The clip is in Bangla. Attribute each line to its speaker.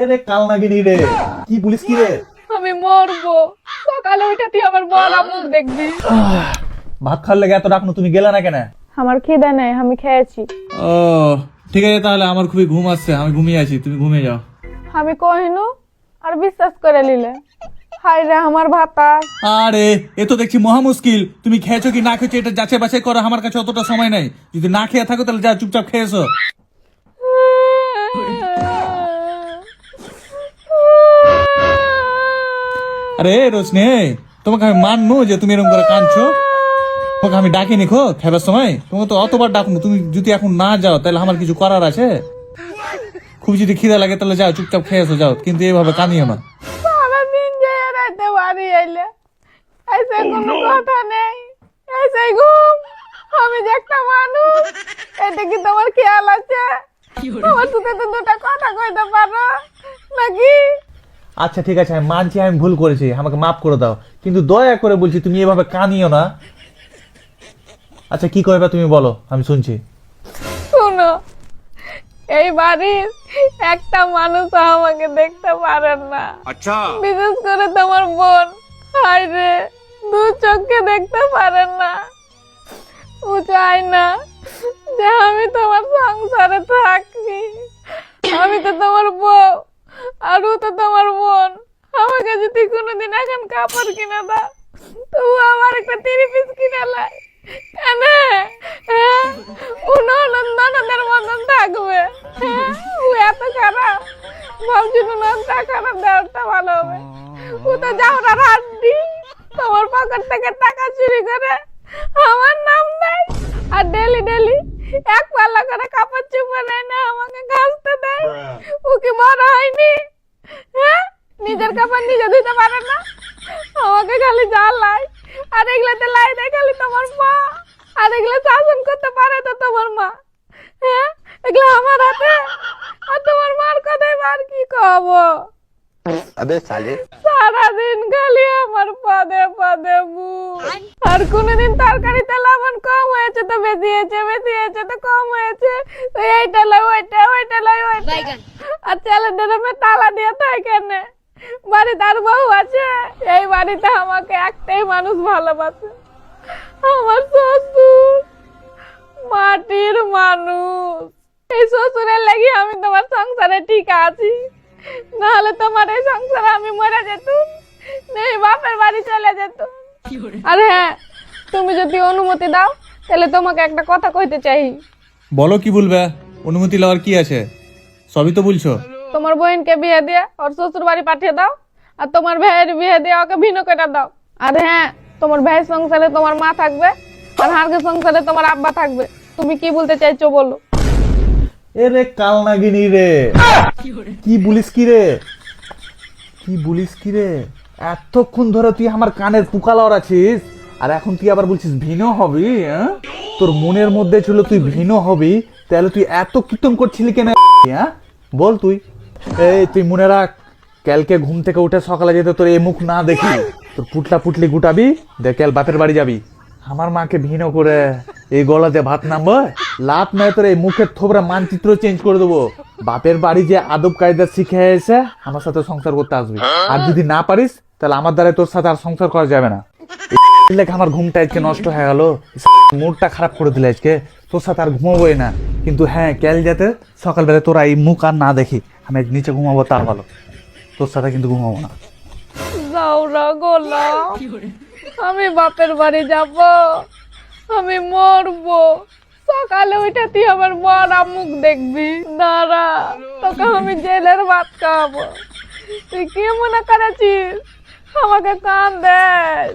Speaker 1: এরে কাল নাগিনি রে, কি বলিস কি রে?
Speaker 2: আমি মরবো, সকালে উঠে তুই আমার বড় মুখ দেখবি।
Speaker 1: ভাত খাওয়ার লেগে এত ডাকনো, তুমি গেলে না কেন?
Speaker 2: আমার খিদে নাই, আমি খেয়েছি।
Speaker 1: ও ঠিক আছে, তাহলে আমার খুবই ঘুম আসছে, আমি ঘুমিয়ে আছি, তুমি ঘুমিয়ে যাও।
Speaker 2: আমি কহিনু আর বিশ্বাস করে নিলে। হাই রে আমার ভাতা।
Speaker 1: আরে এ তো দেখছি মহা মুশকিল, তুমি খেয়েছো কি না খেয়েছো এটা যাচাই বাছাই করো, আমার কাছে অতটা সময় নাই। যদি না খেয়ে থাকো তাহলে যা চুপচাপ খেয়েছো। আরে রোশনি, তোমাকে আমি মানবো যে তুমি এরকম করে কাঁদছো? তোমাকে আমি ডাকিনি খো খাবার সময়, তোমাকে তো অতবার ডাকবো, তুমি যদি এখন না যাও তাহলে আমার কিছু করার আছে? খুব যদি খিদা লাগে তাহলে যাও চুপচাপ খেয়েছো যাও, কিন্তু এইভাবে কাঁদিও না।
Speaker 2: সারাদিন যে রাতে বাড়ি এলে এসে কোনো কথা নেই, এসে ঘুম। আমি যে একটা মানুষ, এটা কি তোমার খেয়াল আছে? আমার সাথে তো দুটা কথা কইতে পারো নাকি?
Speaker 1: আচ্ছা ঠিক আছে, আমি মানছি আমি ভুল করেছি, আমাকে মাফ করে দাও, কিন্তু দয়া করে বলছি তুমি এভাবে কাঁদিও না। আচ্ছা কি করবে তুমি বলো, আমি শুনছি।
Speaker 2: শুনো, এই বাড়ির একটা মানুষ আমাকে দেখতে পারেন না।
Speaker 3: अच्छा
Speaker 2: বিশেষ করে তোমার বোন, হায় রে, দু চোখে দেখতে পারেন না। ও চায় না যে আমি তোমার সংসারে থাকি। আমি তো তোমার বউ, আর ও তো তোমার বোন। আমাকে যদি কোনোদিন এখন কাপড় কিনে দাও, তো ও আমার একটা 3 পিস কিনে লাই কেন? হ্যাঁ, ও ননদের মতন থাকবে? হ্যাঁ, ও এত খারাপ? ভাবছিল ননদটা খারাপ, দেওয়ারটা ভালো হবে। ও তো যাওয়ার হাড্ডি, তোমার পকেট থেকে টাকা চুরি করে আমার নাম নেয়, আর ডেলি ডেলি এক পাল্লা করে কাপড় চুপড়ে নেয় না, আমাকে ঘাসতে দেয়। ও কি বড় হয়নি? হ্যাঁ, নিজের কাপড় নিজে ধুতে পারে না, আমাকে খালি জ্বালায়। আর এগুলাতে লাই দেয় খালি তোমার মা, আর এগুলো শাসন করতে পারে তো তোমার মা। হ্যাঁ, এগুলো আমার হাতে, আর তোমার মার কথাই মার কি কব?
Speaker 3: अबे साले
Speaker 2: সারাদিন খালি আমার পদে পদে মুখ। আর কোনোদিন তরকারিতে লবণ কম হয়েছে তো বেশি হয়েছে, বেশি হয়েছে তো কম হয়েছে, তো এইটা লাই ওইটা, ওইটা লাই ওইটা। আর ছেলের ড্রামে তালা দিয়ে থাকে না। বাড়িতে আর বউ আছে? এই বাড়িতে আমাকে একটাই মানুষ ভালোবাসে, আমার শ্বশুর। মাটির মানুষ। এই শ্বশুরের লাগি আমি তোমার সংসারে ঠিক আছি, নাহলে তোমার এই সংসারে আমি মরে যেতুম, নেই বাপের বাড়ি চলে যেতুম। আর হ্যাঁ, তুমি যদি অনুমতি দাও তাহলে তোমাকে একটা কথা কইতে চাই।
Speaker 1: বলো কি বলবে, অনুমতি লওয়ার কি আছে, সবই তো বলছো।
Speaker 2: তোমার বোনকে বিয়ে দিয়ে ওর শ্বশুর বাড়ি পাঠিয়ে দাও, আর তোমার ভাইয়ের বিয়ে দিয়ে ওকে ভিন্ন করে দাও। আর হ্যাঁ, তোমার ভাইয়ের সংসারে তোমার মা থাকবে, আর হারগের সংসারে তোমার আব্বা থাকবে। তুমি কি বলতে চাইছো বলো?
Speaker 1: এরে কাল নাগিনি রে, কি বলিস কি রে, কি বলিস কি রে? এতক্ষণ ধরে তুই আমার কানের পুকা লড়াছিস, আর এখন তুই আবার বলছিস ভিন্ন হবি? হ্যাঁ, তোর মনের মধ্যে ছিল তুই ভিন্ন হবি, তাহলে তুই এত কীর্তন করছিলি কেন? হ্যাঁ বল তুই। এই তুই মনে রাখ, কালকে ঘুম থেকে উঠে সকালে যেতে তোর এই মুখ না দেখি, তোর পুটলা পুটলি গুটাবি, দেখ কাল বাপের বাড়ি যাবি। আমার মাকে ভিন্ন করে এই গলাতে ভাত নামবো, লাভ নাই তোর এই মুখের থোবরা মানচিত্র চেঞ্জ করে দেবো। বাপের বাড়ি যে আদব কায়দা শিখে এসে আমার সাথে সংসার করতে আসবি, আর যদি না পারিস তাহলে আমার দ্বারা তোর সাথে আর সংসার করা যাবে না। আমার ঘুমটা আজকে নষ্ট হয়ে গেল, মুডটা খারাপ করে দিলে আজকে, তোর সাথে আর ঘুমাবোই না। কিন্তু হ্যাঁ, কাল যাতে সকালবেলা তোরা এই মুখ আর না দেখি, আমি নিচে ঘুমাবো তার ভালো, তোর সাথে কিন্তু ঘুমাবো না।
Speaker 2: যাওরা গোলাম, আমি বাপের বাড়ি যাব, আমি মরবো। সকালে ওইটা তুই আমার বড় মুখ দেখবি, দাঁড়া তোকে আমি জেলের ভাত খাওয়াবো। তুই কি মনে করেছিস আমাকে কান দেয়?